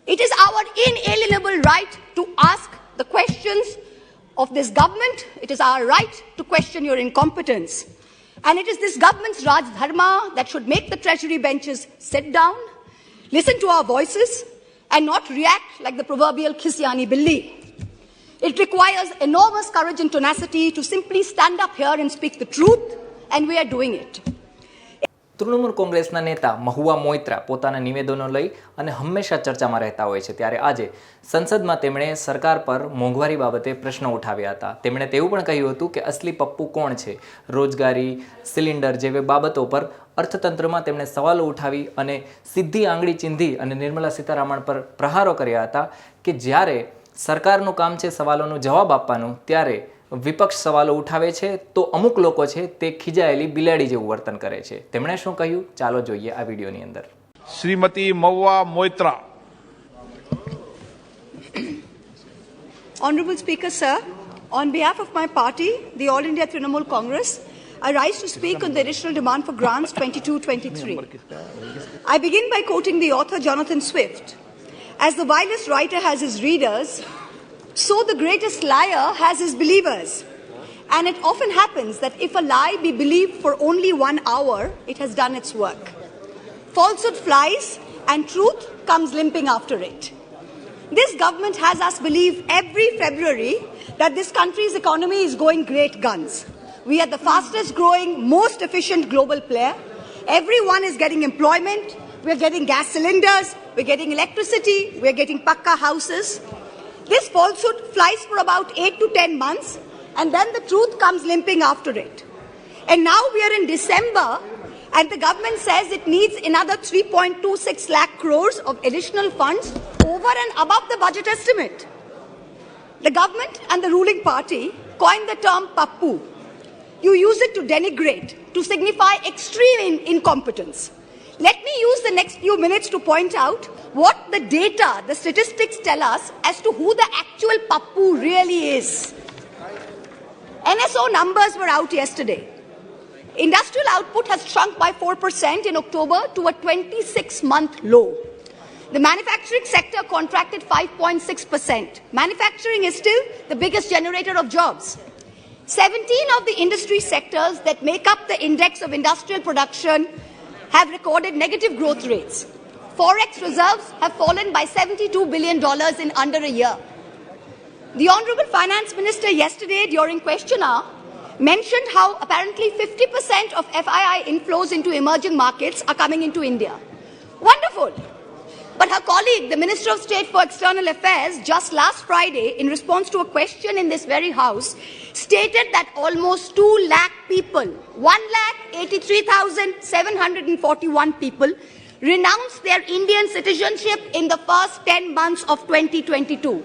It is our inalienable right to ask the questions of this government. It is our right to question your incompetence. And it is this government's Raj Dharma that should make the treasury benches sit down, listen to our voices, and not react like the proverbial Khisyani Billi. It requires enormous courage and tenacity to simply stand up here and speak the truth, and we are doing it. Trinamool કોંગ્રેસના નેતા મહુઆ મોઇત્રા પોતાના નિવેદનો લઈ અને હંમેશા ચર્ચામાં રહેતા હોય છે, ત્યારે આજે સંસદમાં તેમણે સરકાર પર મોંઘવારી બાબતે પ્રશ્નો ઉઠાવ્યા હતા. તેમણે તેવું પણ કહ્યું હતું કે અસલી પપ્પુ કોણ છે. રોજગારી, સિલિન્ડર જેવી બાબતો પર અર્થતંત્રમાં તેમણે સવાલો ઉઠાવી અને સીધી આંગળી ચીંધી અને નિર્મલા સીતારામન પર પ્રહારો કર્યા હતા કે જ્યારે સરકારનું કામ છે સવાલોનો જવાબ આપવાનું, ત્યારે વિપક્ષ સવાલો ઉઠાવે છે તો અમુક લોકો છે તે ખીજાયેલી બિલાડી જેવું વર્તન કરે છે. તેમણે શું કહ્યું, ચાલો જોઈએ આ વિડીયોની અંદર. Shrimati Mahua Moitra. Honorable Speaker, sir, on behalf of my party, the All India Trinamool Congress, I rise to speak on the additional demand for grants 22-23. I begin by quoting the author Jonathan Swift. As the vilest writer has his readers, so the greatest liar has his believers. And it often happens that if a lie be believed for only 1 hour, it has done its work. Falsehood flies and truth comes limping after it. This government has us believe every February that this country's economy is going great guns. We are the fastest growing, most efficient global player. Everyone is getting employment. We're getting gas cylinders. We're getting electricity. We're getting pakka houses. This falsehood flies for about 8 to 10 months, and then the truth comes limping after it. And now we are in December, and the government says it needs another 3.26 lakh crores of additional funds over and above the budget estimate. The government and the ruling party coined the term pappu. You use it to denigrate, to signify extreme incompetence. Let me use the next few minutes to point out what the data, the statistics tell us as to who the actual pappu really is. NSO numbers were out yesterday. Industrial output has shrunk by 4% in October to a 26-month low. The manufacturing sector contracted 5.6%. Manufacturing is still the biggest generator of jobs. 17 of the industry sectors that make up the index of industrial production have recorded negative growth rates. Forex reserves have fallen by $72 billion in under a year. The Honorable Finance Minister yesterday during question hour mentioned how apparently 50% of FII inflows into emerging markets are coming into India. Wonderful! But her colleague, the Minister of State for External Affairs, just last Friday, in response to a question in this very house, stated that almost 2 lakh people, 1,83,741 people, renounced their Indian citizenship in the first 10 months of 2022.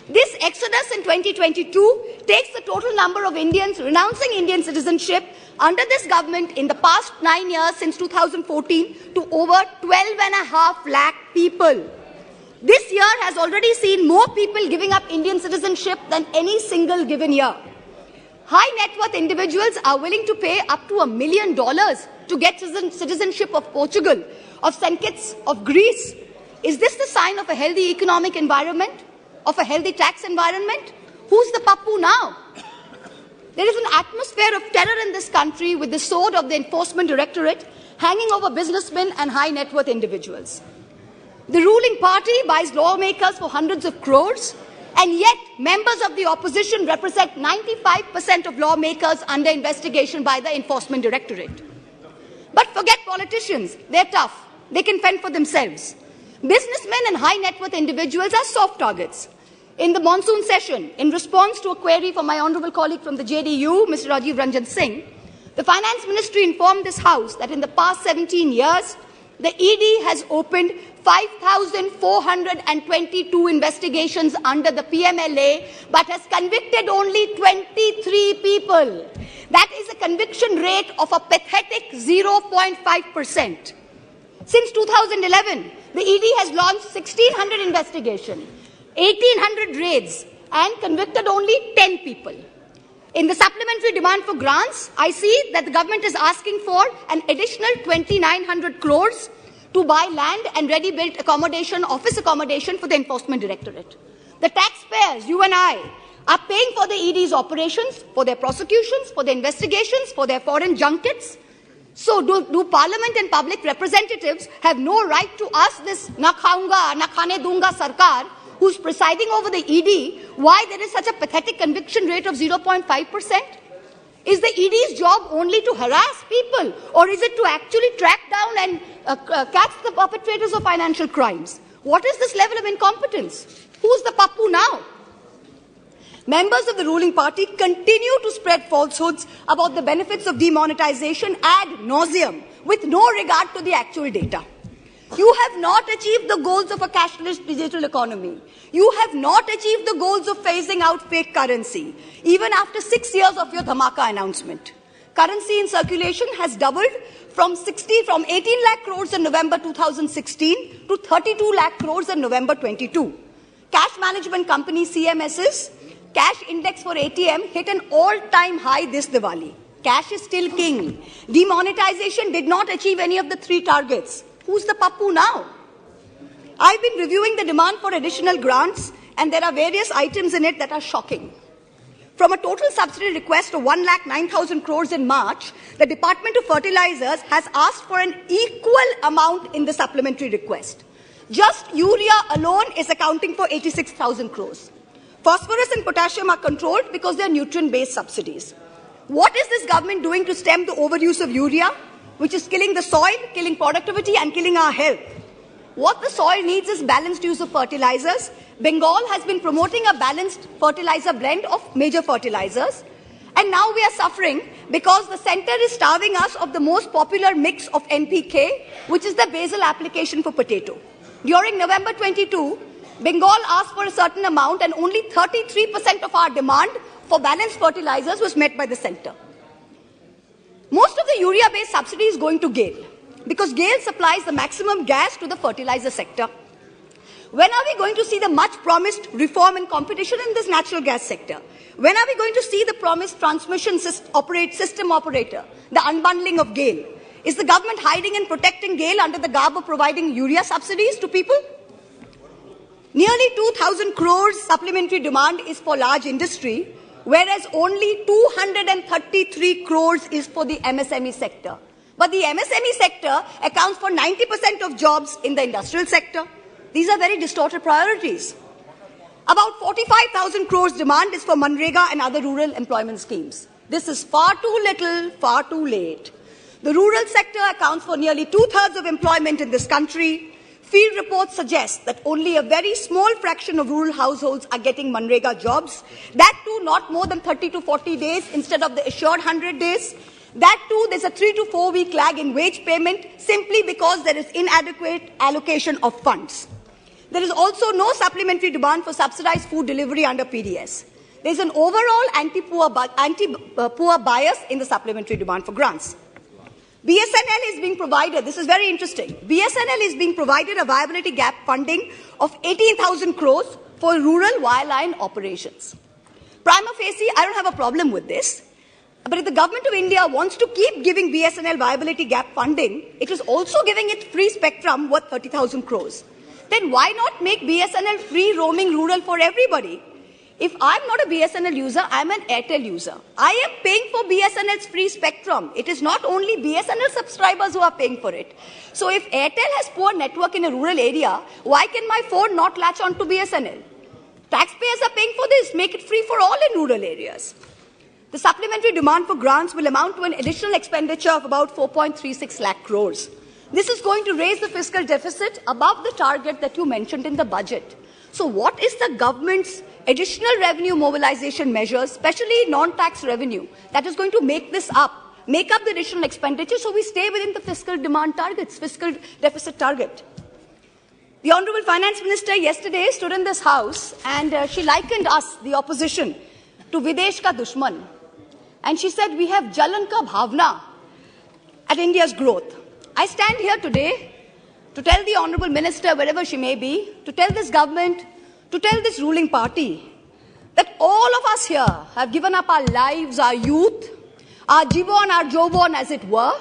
This exodus in 2022 takes the total number of Indians renouncing Indian citizenship under this government in the past 9 years since 2014 to over 12.5 lakh people. This year has already seen more people giving up Indian citizenship than any single given year. High net worth individuals are willing to pay up to $1 million to get citizenship of Portugal, of St. Kitts, of Greece. Is this the sign of a healthy economic environment? Of a healthy tax environment? Who's the pappu now? There is an atmosphere of terror in this country with the sword of the Enforcement Directorate hanging over businessmen and high net worth individuals. The ruling party buys lawmakers for hundreds of crores, and yet members of the opposition represent 95% of lawmakers under investigation by the Enforcement Directorate. But forget politicians. They're tough. They can fend for themselves. Businessmen and high net worth individuals are soft targets. In the monsoon session, in response to a query from my honourable colleague from the JDU, Mr. Rajiv Ranjan Singh, the Finance Ministry informed this House that in the past 17 years, the ED has opened 5,422 investigations under the PMLA, but has convicted only 23 people. That is a conviction rate of a pathetic 0.5%. Since 2011, the ED has launched 1,600 investigations, 1,800 raids, and convicted only 10 people. In the supplementary demand for grants, I see that the government is asking for an additional 2,900 crores to buy land and ready-built accommodation, office accommodation for the Enforcement Directorate. The taxpayers, you and I, are paying for the ED's operations, for their prosecutions, for their investigations, for their foreign junkets. So do Parliament and public representatives have no right to ask this na khaunga, na khane dunga sarkar, who's presiding over the ED, why there is such a pathetic conviction rate of 0.5%? Is the ED's job only to harass people, or is it to actually track down and catch the perpetrators of financial crimes? What is this level of incompetence? Who's the pappu now? Members of the ruling party continue to spread falsehoods about the benefits of demonetization ad nauseum, with no regard to the actual data. You have not achieved the goals of a cashless digital economy. You have not achieved the goals of phasing out fake currency, even after 6 years of your dhamaka announcement. Currency in circulation has doubled from 18 lakh crores in November 2016 to 32 lakh crores in November 22. Cash management company CMS's cash index for ATM hit an all-time high this Diwali. Cash is still king. Demonetization did not achieve any of the 3 targets. Who's the pappu now? I've been reviewing the demand for additional grants, and there are various items in it that are shocking. From a total subsidy request of 1,09,000 crores in March, the Department of Fertilizers has asked for an equal amount in the supplementary request. Just urea alone is accounting for 86,000 crores. Phosphorus and potassium are controlled because they are nutrient-based subsidies. What is this government doing to stem the overuse of urea, which is killing the soil, killing productivity, and killing our health? What the soil needs is balanced use of fertilizers. Bengal has been promoting a balanced fertilizer blend of major fertilizers. And now we are suffering because the center is starving us of the most popular mix of NPK, which is the basal application for potato. During November 22, Bengal asked for a certain amount, and only 33% of our demand for balanced fertilizers was met by the center. Most of the urea-based subsidy is going to GAIL, because GAIL supplies the maximum gas to the fertilizer sector. When are we going to see the much-promised reform and competition in this natural gas sector? When are we going to see the promised transmission system operator, the unbundling of GAIL? Is the government hiding and protecting GAIL under the garb of providing urea subsidies to people? Nearly 2,000 crores supplementary demand is for large industry, whereas only 233 crores is for the MSME sector. But the MSME sector accounts for 90% of jobs in the industrial sector. These are very distorted priorities. About 45,000 crores demand is for Manrega and other rural employment schemes. This is far too little, far too late. The rural sector accounts for nearly 2/3 of employment in this country. Field reports suggest that only a very small fraction of rural households are getting Manrega jobs. That too, not more than 30 to 40 days instead of the assured 100 days. That too, there's a 3 to 4 week lag in wage payment simply because there is inadequate allocation of funds. There is also no supplementary demand for subsidized food delivery under PDS. There's an overall anti-poor bias in the supplementary demand for grants. BSNL is being provided, this is very interesting, BSNL is being provided a viability gap funding of 18,000 crores for rural wireline operations. Prima facie, I don't have a problem with this. But if the government of India wants to keep giving BSNL viability gap funding, it is also giving it free spectrum worth 30,000 crores. Then why not make BSNL free roaming rural for everybody? If I'm not a BSNL user, I'm an Airtel user. I am paying for BSNL's free spectrum. It is not only BSNL subscribers who are paying for it. So if Airtel has poor network in a rural area, why can my phone not latch on to BSNL? Taxpayers are paying for this. Make it free for all in rural areas. The supplementary demand for grants will amount to an additional expenditure of about 4.36 lakh crores. This is going to raise the fiscal deficit above the target that you mentioned in the budget. So what is the government's additional revenue mobilization measures, especially non-tax revenue, that is going to make up the additional expenditure so we stay within the fiscal demand targets, fiscal deficit target? The Honorable Finance Minister yesterday stood in this house and she likened us, the opposition, to Videsh ka dushman. And she said, we have Jalan ka bhavna at India's growth. I stand here today to tell the Honorable Minister, wherever she may be, to tell this government, to tell this ruling party, that all of us here have given up our lives, our youth, our jibon, our jobon, as it were,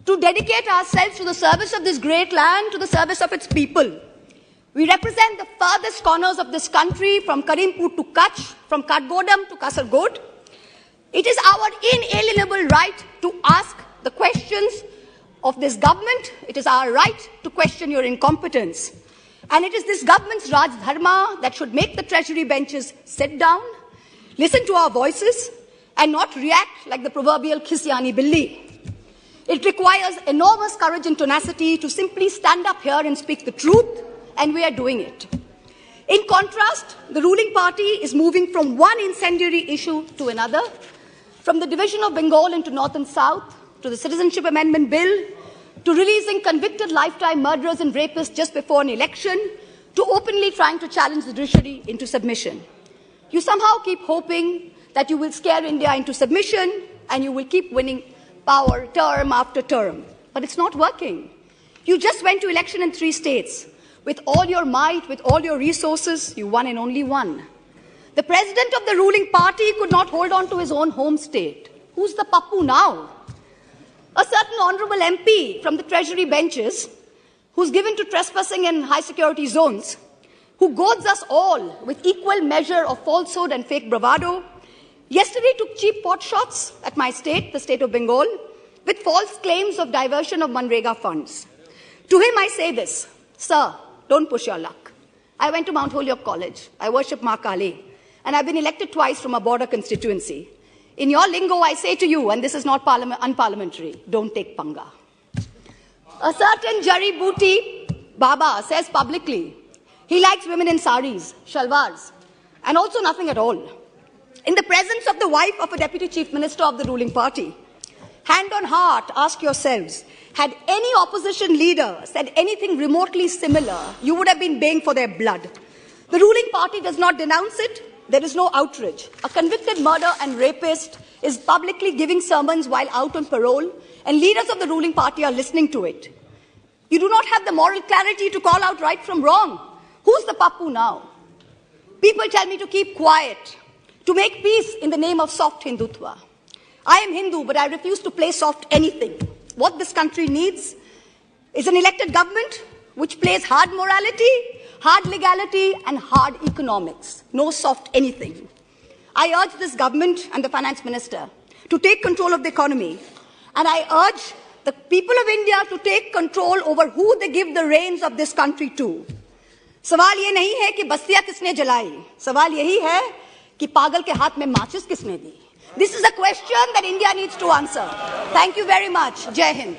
to dedicate ourselves to the service of this great land, to the service of its people. We represent the farthest corners of this country, from Karimpur to Kutch, from Katgodam to Kasargod. It is our inalienable right to ask the questions of this government. It is our right to question your incompetence. And it is this government's Raj Dharma that should make the treasury benches sit down, listen to our voices, and not react like the proverbial Khisyani Billi. It requires enormous courage and tenacity to simply stand up here and speak the truth, and we are doing it. In contrast, the ruling party is moving from one incendiary issue to another, from the division of Bengal into North and South, to the Citizenship Amendment Bill, to releasing convicted lifetime murderers and rapists just before an election, to openly trying to challenge the judiciary into submission. You somehow keep hoping that you will scare India into submission and you will keep winning power term after term. But it's not working. You just went to election in 3 states. With all your might, with all your resources, you won and only won. The president of the ruling party could not hold on to his own home state. Who's the pappu now? A certain honorable MP from the treasury benches, who's given to trespassing in high security zones, who goads us all with equal measure of falsehood and fake bravado, yesterday took cheap pot shots at my state, the state of Bengal, with false claims of diversion of Manrega funds. To him I say this: sir, don't push your luck. I went to Mount Holyoke College. I worship Ma Kali. And I've been elected twice from a border constituency. In your lingo, I say to you, and this is not unparliamentary, don't take panga. A certain Jari Booty Baba says publicly he likes women in saris, shalwars, and also nothing at all. In the presence of the wife of a deputy chief minister of the ruling party, hand on heart, ask yourselves, had any opposition leader said anything remotely similar, you would have been baying for their blood. The ruling party does not denounce it. There is no outrage. A convicted murderer and rapist is publicly giving sermons while out on parole, and leaders of the ruling party are listening to it. You do not have the moral clarity to call out right from wrong. Who's the pappu now? People tell me to keep quiet, to make peace in the name of soft Hindutva. I am Hindu, but I refuse to play soft anything. What this country needs is an elected government which plays hard morality, hard legality, and hard economics. No soft anything. I urge this government and the finance minister to take control of the economy. And I urge the people of India to take control over who they give the reins of this country to. सवाल ये नहीं है कि बस्तियां किसने जलाई. सवाल यही है कि पागल के हाथ में माचिस किसने दी. This is a question that India needs to answer. Thank you very much. Jai Hind.